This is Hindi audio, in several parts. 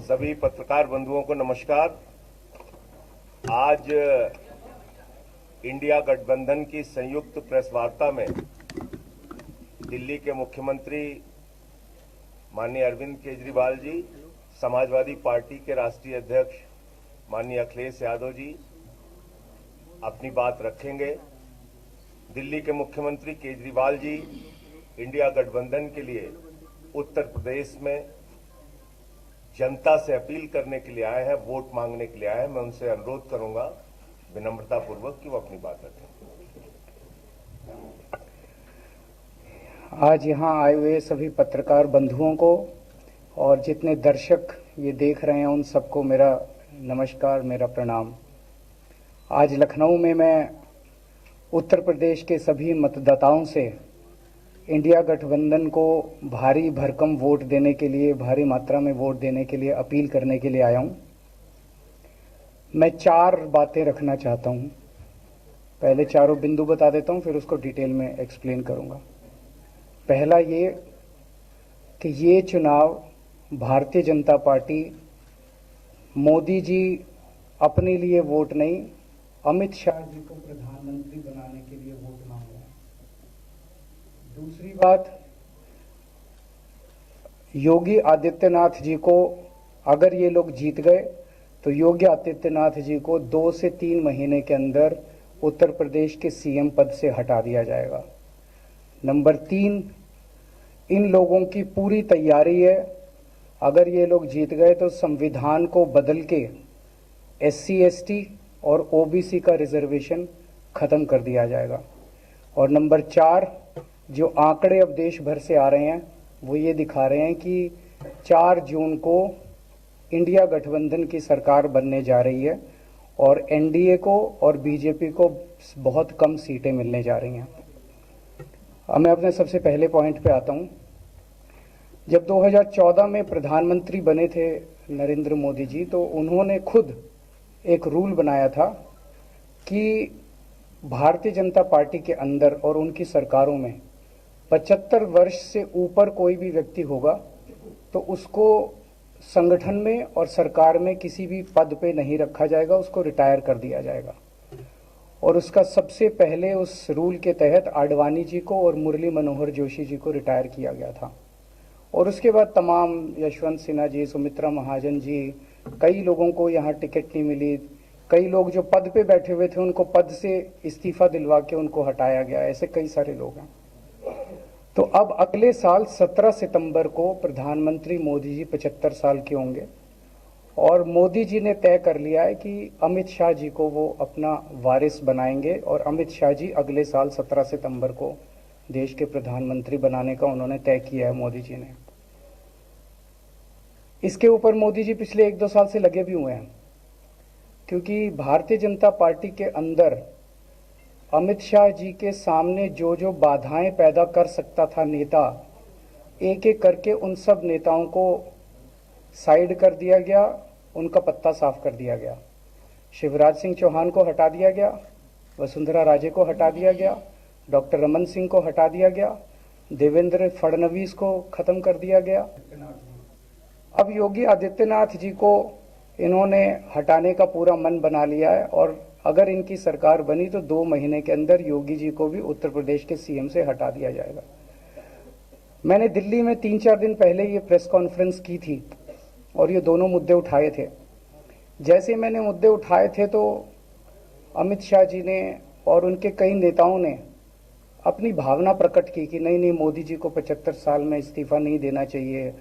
सभी पत्रकार बंधुओं को नमस्कार। आज इंडिया गठबंधन की संयुक्त प्रेस वार्ता में दिल्ली के मुख्यमंत्री माननीय अरविंद केजरीवाल जी, समाजवादी पार्टी के राष्ट्रीय अध्यक्ष माननीय अखिलेश यादव जी अपनी बात रखेंगे। दिल्ली के मुख्यमंत्री केजरीवाल जी इंडिया गठबंधन के लिए उत्तर प्रदेश में जनता से अपील करने के लिए आए हैं, वोट मांगने के लिए आए हैं। मैं उनसे अनुरोध करूंगा विनम्रतापूर्वक कि वो अपनी बात रखें। आज यहाँ आए हुए सभी पत्रकार बंधुओं को और जितने दर्शक ये देख रहे हैं उन सबको मेरा नमस्कार, मेरा प्रणाम। आज लखनऊ में मैं उत्तर प्रदेश के सभी मतदाताओं से इंडिया गठबंधन को भारी भरकम वोट देने के लिए, भारी मात्रा में वोट देने के लिए अपील करने के लिए आया हूं। मैं 4 बातें रखना चाहता हूं। पहले चारों बिंदु बता देता हूं, फिर उसको डिटेल में एक्सप्लेन करूंगा। पहला ये कि ये चुनाव भारतीय जनता पार्टी मोदी जी अपने लिए वोट नहीं, अमित शाह जी को प्रधानमंत्री बनाने के लिए वोट मांग रहे हैं। दूसरी बात, योगी आदित्यनाथ जी को अगर ये लोग जीत गए तो योगी आदित्यनाथ जी को 2 से 3 महीने के अंदर उत्तर प्रदेश के सीएम पद से हटा दिया जाएगा। नंबर 3, इन लोगों की पूरी तैयारी है, अगर ये लोग जीत गए तो संविधान को बदल के SC ST और OBC का रिजर्वेशन खत्म कर दिया जाएगा। और नंबर 4, जो आंकड़े अब देश भर से आ रहे हैं वो ये दिखा रहे हैं कि 4 जून को इंडिया गठबंधन की सरकार बनने जा रही है और NDA को और BJP को बहुत कम सीटें मिलने जा रही हैं। अब मैं अपने सबसे पहले पॉइंट पे आता हूं। जब 2014 में प्रधानमंत्री बने थे नरेंद्र मोदी जी, तो उन्होंने खुद एक रूल बनाया था कि भारतीय जनता पार्टी के अंदर और उनकी सरकारों में 75 वर्ष से ऊपर कोई भी व्यक्ति होगा तो उसको संगठन में और सरकार में किसी भी पद पे नहीं रखा जाएगा, उसको रिटायर कर दिया जाएगा। और उसका सबसे पहले उस रूल के तहत आडवाणी जी को और मुरली मनोहर जोशी जी को रिटायर किया गया था। और उसके बाद तमाम यशवंत सिन्हा जी, सुमित्रा महाजन जी, कई लोगों को यहाँ टिकट नहीं मिली, कई लोग जो पद पे बैठे हुए थे उनको पद से इस्तीफा दिलवा के उनको हटाया गया। ऐसे कई सारे लोग हैं। तो अब अगले साल 17 सितंबर को प्रधानमंत्री मोदी जी 75 साल के होंगे और मोदी जी ने तय कर लिया है कि अमित शाह जी को वो अपना वारिस बनाएंगे और अमित शाह जी अगले साल 17 सितंबर को देश के प्रधानमंत्री बनाने का उन्होंने तय किया है मोदी जी ने। इसके ऊपर मोदी जी पिछले 1-2 साल से लगे भी हुए हैं, क्योंकि भारतीय जनता पार्टी के अंदर अमित शाह जी के सामने जो जो बाधाएं पैदा कर सकता था नेता, एक एक करके उन सब नेताओं को साइड कर दिया गया, उनका पत्ता साफ कर दिया गया। शिवराज सिंह चौहान को हटा दिया गया, वसुंधरा राजे को हटा दिया गया, डॉक्टर रमन सिंह को हटा दिया गया, देवेंद्र फडणवीस को खत्म कर दिया गया। अब योगी आदित्यनाथ जी को इन्होंने हटाने का पूरा मन बना लिया है और अगर इनकी सरकार बनी तो 2 महीने के अंदर योगी जी को भी उत्तर प्रदेश के सीएम से हटा दिया जाएगा। मैंने दिल्ली में 3-4 दिन पहले ये प्रेस कॉन्फ्रेंस की थी और ये दोनों मुद्दे उठाए थे। जैसे मैंने मुद्दे उठाए थे तो अमित शाह जी ने और उनके कई नेताओं ने अपनी भावना प्रकट की कि नहीं, मोदी जी को 75 साल में इस्तीफा नहीं देना चाहिए,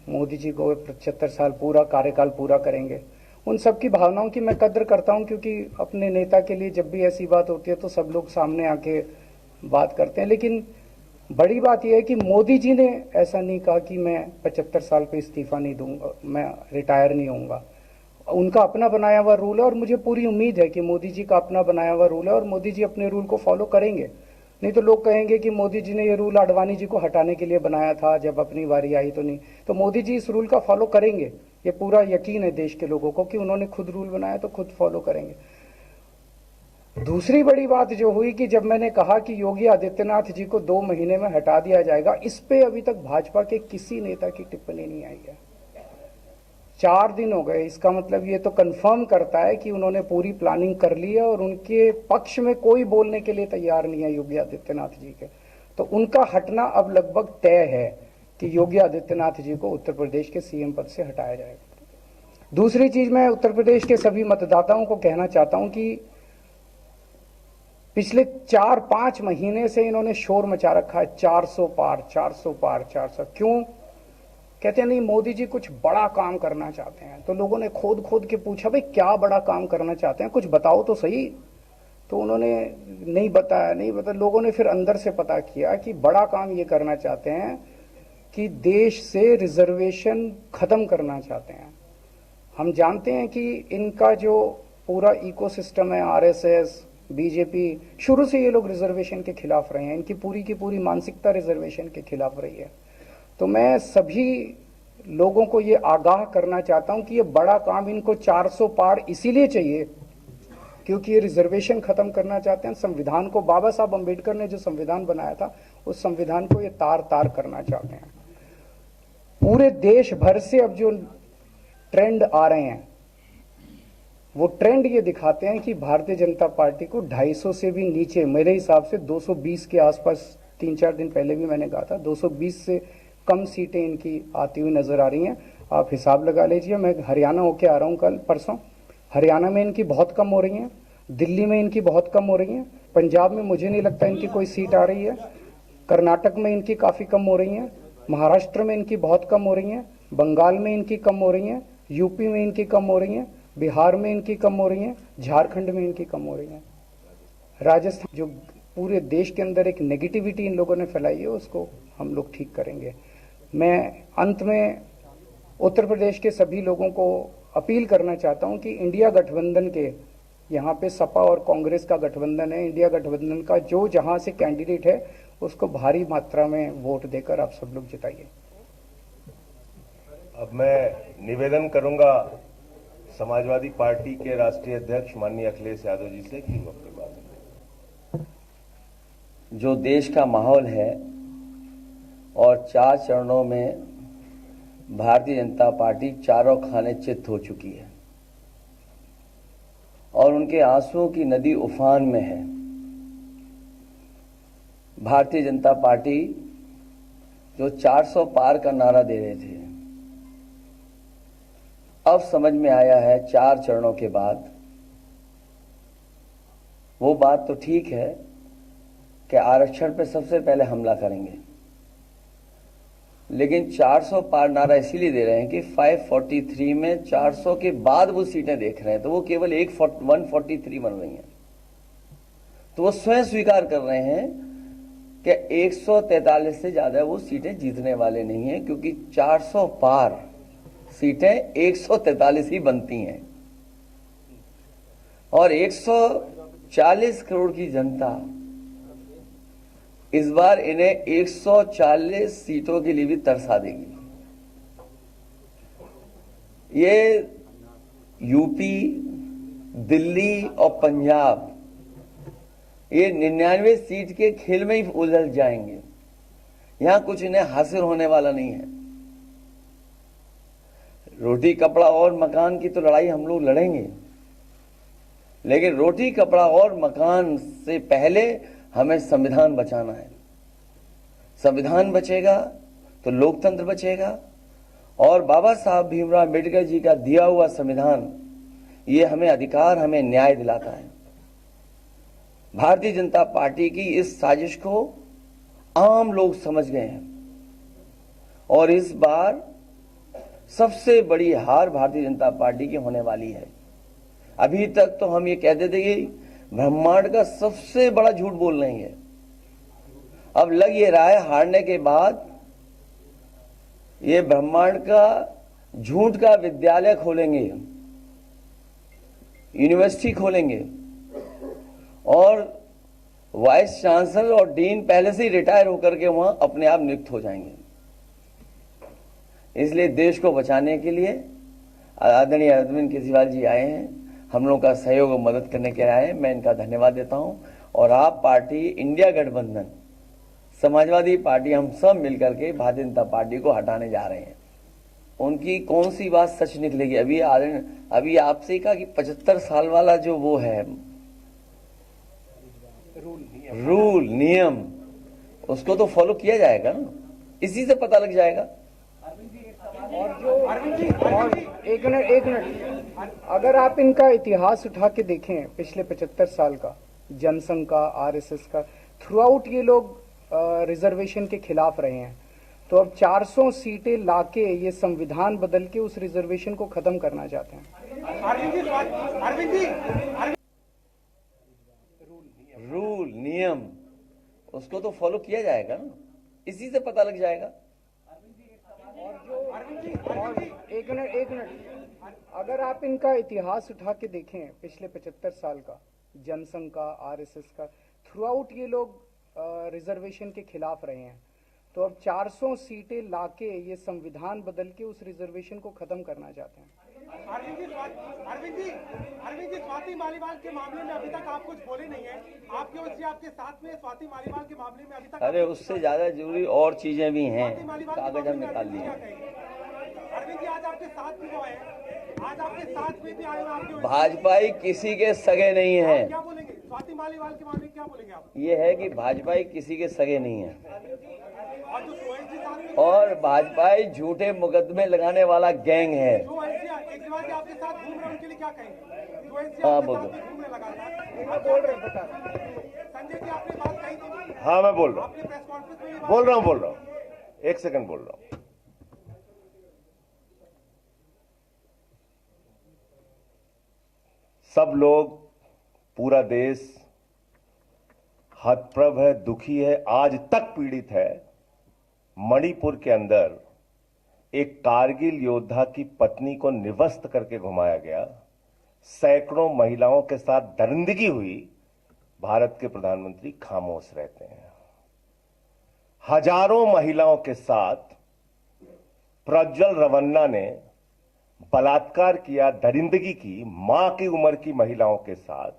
मोदी जी को 75 साल पूरा कार्यकाल पूरा करेंगे। उन सब की भावनाओं की मैं कद्र करता हूं, क्योंकि अपने नेता के लिए जब भी ऐसी बात होती है तो सब लोग सामने आके बात करते हैं। लेकिन बड़ी बात यह है कि मोदी जी ने ऐसा नहीं कहा कि मैं 75 साल पे इस्तीफा नहीं दूंगा, मैं रिटायर नहीं होऊंगा। उनका अपना बनाया हुआ रूल है और मुझे पूरी उम्मीद है कि मोदी जी का अपना बनाया हुआ रूल है और मोदी जी अपने रूल को फॉलो करेंगे। नहीं तो लोग कहेंगे कि मोदी जी ने ये रूल आडवाणी जी को हटाने के लिए बनाया था, जब अपनी बारी आई तो नहीं। तो मोदी जी इस रूल का फॉलो करेंगे, ये पूरा यकीन है देश के लोगों को कि उन्होंने खुद रूल बनाया तो खुद फॉलो करेंगे। दूसरी बड़ी बात जो हुई कि जब मैंने कहा कि योगी आदित्यनाथ जी को 2 महीने में हटा दिया जाएगा, इस पे अभी तक भाजपा के किसी नेता की टिप्पणी नहीं आई है। 4 दिन हो गए, इसका मतलब ये तो कंफर्म करता है कि उन्होंने पूरी प्लानिंग कर ली है और उनके पक्ष में कोई बोलने के लिए तैयार नहीं है योगी आदित्यनाथ जी के। तो उनका हटना अब लगभग तय है कि योगी आदित्यनाथ जी को उत्तर प्रदेश के सीएम पद से हटाया जाएगा। दूसरी चीज, मैं उत्तर प्रदेश के सभी मतदाताओं को कहना चाहता हूं कि पिछले 4-5 महीने से इन्होंने शोर मचा रखा है, 400 पार 400 पार 400। क्यों? कहते हैं नहीं मोदी जी कुछ बड़ा काम करना चाहते हैं। तो लोगों ने खोद खोद के पूछा, भाई क्या बड़ा काम करना चाहते हैं, कुछ बताओ तो सही। तो उन्होंने नहीं बताया। लोगों ने फिर अंदर से पता किया कि बड़ा काम ये करना चाहते हैं कि देश से रिजर्वेशन खत्म करना चाहते हैं। हम जानते हैं कि इनका जो पूरा इकोसिस्टम है, आरएसएस, बीजेपी, शुरू से ये लोग रिजर्वेशन के खिलाफ रहे हैं। इनकी पूरी की पूरी मानसिकता रिजर्वेशन के खिलाफ रही है। तो मैं सभी लोगों को ये आगाह करना चाहता हूं कि ये बड़ा काम इनको 400 पार इसीलिए चाहिए क्योंकि ये रिजर्वेशन खत्म करना चाहते हैं। संविधान को, बाबा साहब अंबेडकर ने जो संविधान बनाया था, उस संविधान को ये तार तार करना चाहते हैं। पूरे देश भर से अब जो ट्रेंड आ रहे हैं, वो ट्रेंड ये दिखाते हैं कि भारतीय जनता पार्टी को 250 से भी नीचे, मेरे हिसाब से 220 के आसपास, 3-4 दिन पहले भी मैंने कहा था, 220 से कम सीटें इनकी आती हुई नजर आ रही हैं। आप हिसाब लगा लीजिए। मैं हरियाणा होके आ रहा हूं कल परसों, हरियाणा में इनकी बहुत कम हो रही हैं, दिल्ली में इनकी बहुत कम हो रही हैं, पंजाब में मुझे नहीं लगता इनकी कोई सीट आ रही है, कर्नाटक में इनकी काफी कम हो रही हैं, महाराष्ट्र में इनकी बहुत कम हो रही हैं, बंगाल में इनकी कम हो रही हैं, यूपी में इनकी कम हो रही हैं, बिहार में इनकी कम हो रही हैं, झारखंड में इनकी कम हो रही हैं, राजस्थान। जो पूरे देश के अंदर एक नेगेटिविटी इन लोगों ने फैलाई है, उसको हम लोग ठीक करेंगे। मैं अंत में उत्तर प्रदेश के सभी लोगों को अपील करना चाहता हूं कि इंडिया गठबंधन के, यहाँ पे सपा और कांग्रेस का गठबंधन है, इंडिया गठबंधन का जो जहां से कैंडिडेट है उसको भारी मात्रा में वोट देकर आप सब लोग जिताइए। अब मैं निवेदन करूंगा समाजवादी पार्टी के राष्ट्रीय अध्यक्ष माननीय अखिलेश यादव जी से कि वो अपनी बात करें। जो देश का माहौल है और 4 चरणों में भारतीय जनता पार्टी चारों खाने चित्त हो चुकी है और उनके आंसुओं की नदी उफान में है। भारतीय जनता पार्टी जो 400 पार का नारा दे रहे थे, अब समझ में आया है 4 चरणों के बाद, वो बात तो ठीक है कि आरक्षण पे सबसे पहले हमला करेंगे, लेकिन 400 पार नारा इसीलिए दे रहे हैं कि 543 में 400 के बाद वो सीटें देख रहे हैं, तो वो केवल 143 बन रही हैं। तो वो स्वयं स्वीकार कर रहे हैं कि 143 से ज्यादा वो सीटें जीतने वाले नहीं हैं, क्योंकि 400 पार सीटें 143 ही बनती हैं और 140 करोड़ की जनता इस बार इन्हें 140 सीटों के लिए भी तरसा देगी। ये यूपी, दिल्ली और पंजाब ये 99 सीट के खेल में ही उलझ जाएंगे। यहां कुछ इन्हें हासिल होने वाला नहीं है। रोटी कपड़ा और मकान की तो लड़ाई हम लोग लड़ेंगे, लेकिन रोटी कपड़ा और मकान से पहले हमें संविधान बचाना है। संविधान बचेगा तो लोकतंत्र बचेगा और बाबा साहब भीमराव अम्बेडकर जी का दिया हुआ संविधान ये हमें अधिकार, हमें न्याय दिलाता है। भारतीय जनता पार्टी की इस साजिश को आम लोग समझ गए हैं और इस बार सबसे बड़ी हार भारतीय जनता पार्टी की होने वाली है। अभी तक तो हम ये कहते थे कि ब्रह्मांड का सबसे बड़ा झूठ बोल रहे हैं, अब लग ये रहा है हारने के बाद ये ब्रह्मांड का झूठ का विद्यालय खोलेंगे, यूनिवर्सिटी खोलेंगे और वाइस चांसलर और डीन पहले से ही रिटायर होकर के वहां अपने आप नियुक्त हो जाएंगे। इसलिए देश को बचाने के लिए आदरणीय अरविंद केजरीवाल जी आए हैं। हम लोग का सहयोग और मदद करने के लिए आए हैं। मैं इनका धन्यवाद देता हूं। और आप पार्टी, इंडिया गठबंधन, समाजवादी पार्टी, हम सब मिलकर के भारतीय जनता पार्टी को हटाने जा रहे हैं। उनकी कौन सी बात सच निकलेगी? अभी आपसे कहा कि 75 साल वाला जो वो है रूल नियम, उसको तो फॉलो किया जाएगा ना, इसी से पता लग जाएगा। और एक मिनट, अगर आप इनका इतिहास उठा के देखें पिछले 75 साल का, जनसंघ का, आरएसएस का, थ्रू आउट ये लोग रिजर्वेशन के खिलाफ रहे हैं। तो अब 400 सीटें लाके ये संविधान बदल के उस रिजर्वेशन को खत्म करना चाहते हैं। अरविंद जी, रूल नियम, उसको तो फॉलो किया जाएगा ना, इसी से पता लग जाएगा। और एक मिनट, अगर आप इनका इतिहास उठा के देखें पिछले 75 साल का, जनसंघ का, आरएसएस का, थ्रू आउट ये लोग रिजर्वेशन के खिलाफ रहे हैं। तो अब 400 सीटें लाके ये संविधान बदल के उस रिजर्वेशन को खत्म करना चाहते हैं। अरविंद जी, स्वाति मालीवाल के मामले में अभी तक आप कुछ बोले नहीं है। आपके ओर से आपके साथ में स्वाति मालीवाल के मामले में अभी तक, अरे उससे ज्यादा जरूरी और चीजें भी हैं, स्वाति मालीवाल के कागज मामले हम में निकाल अभी लिए। क्या कहेंगे? अरविंद जी, आज आपके साथ भी वो आए, आज आपके साथ में भी आए, आपके ओर से भाजपाई किसी के सगे नहीं है। क्या बोलेंगे? स्वाति मालीवाल के मामले में क्या बोलेंगे आप? ये है कि भाजपाई किसी के सगे नहीं है, और जो ओवैसी साथ में, और भाजपाई झूठे मुकदमे लगाने वाला गैंग है। जो ओवैसी केजरीवाल जी आपके साथ घूम रहे हैं, उनके लिए क्या कहेंगे? जो ओवैसी हाँ, आपके बोलो। साथ में घूम रहे लगातार, मैं बोल रहे हैं, बता रहे हैं। संजय जी आपने बात कही थी, हाँ, मैं बोल रहा हूँ, आपने प्रेस कॉन्फ्रेंस में ये बात बोल रहा हूँ, एक सेकंड बोल रहा हूँ। सब लोग, पूरा देश हतप्रभ है, दुखी है, आज तक पीड़ित है। मणिपुर के अंदर एक कारगिल योद्धा की पत्नी को निवस्त करके घुमाया गया, सैकड़ों महिलाओं के साथ दरिंदगी हुई। भारत के प्रधानमंत्री खामोश रहते हैं। हजारों महिलाओं के साथ प्रज्वल रवन्ना ने बलात्कार किया, दरिंदगी की, मां की उम्र की महिलाओं के साथ।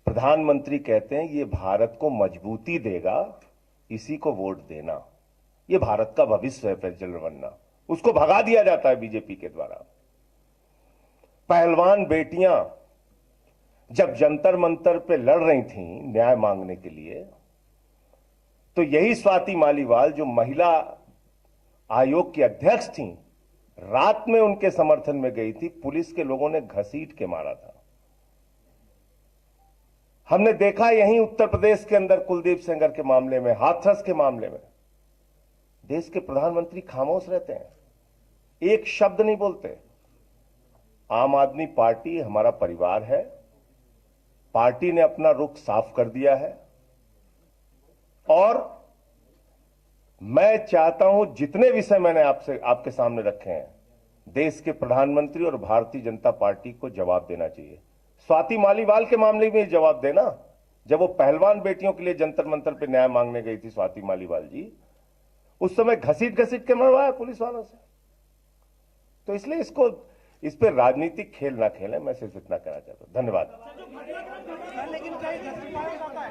प्रधानमंत्री कहते हैं ये भारत को मजबूती देगा, इसी को वोट देना। ये भारत का भविष्य है प्रज्वल रवन्ना, उसको भगा दिया जाता है बीजेपी के द्वारा। पहलवान बेटियां जब जंतर मंतर पे लड़ रही थीं न्याय मांगने के लिए, तो यही स्वाति मालीवाल जो महिला आयोग की अध्यक्ष थीं, रात में उनके समर्थन में गई थी, पुलिस के लोगों ने घसीट के मारा था। हमने देखा यहीं उत्तर प्रदेश के अंदर कुलदीप सेंगर के मामले में, हाथरस के मामले में, देश के प्रधानमंत्री खामोश रहते हैं, एक शब्द नहीं बोलते। आम आदमी पार्टी हमारा परिवार है, पार्टी ने अपना रुख साफ कर दिया है, और मैं चाहता हूं जितने विषय मैंने आपके सामने रखे हैं, देश के प्रधानमंत्री और भारतीय जनता पार्टी को जवाब देना चाहिए। स्वाति मालीवाल के मामले में जवाब देना, जब वो पहलवान बेटियों के लिए जंतर मंतर पे न्याय मांगने गई थी स्वाति मालीवाल जी, उस समय घसीट के मरवाया पुलिस वालों से। तो इसलिए इस पे राजनीतिक खेल ना खेलें, मैं सिर्फ इतना कहना चाहता हूं। धन्यवाद। लेकिन क्या ये justify हो जाता है?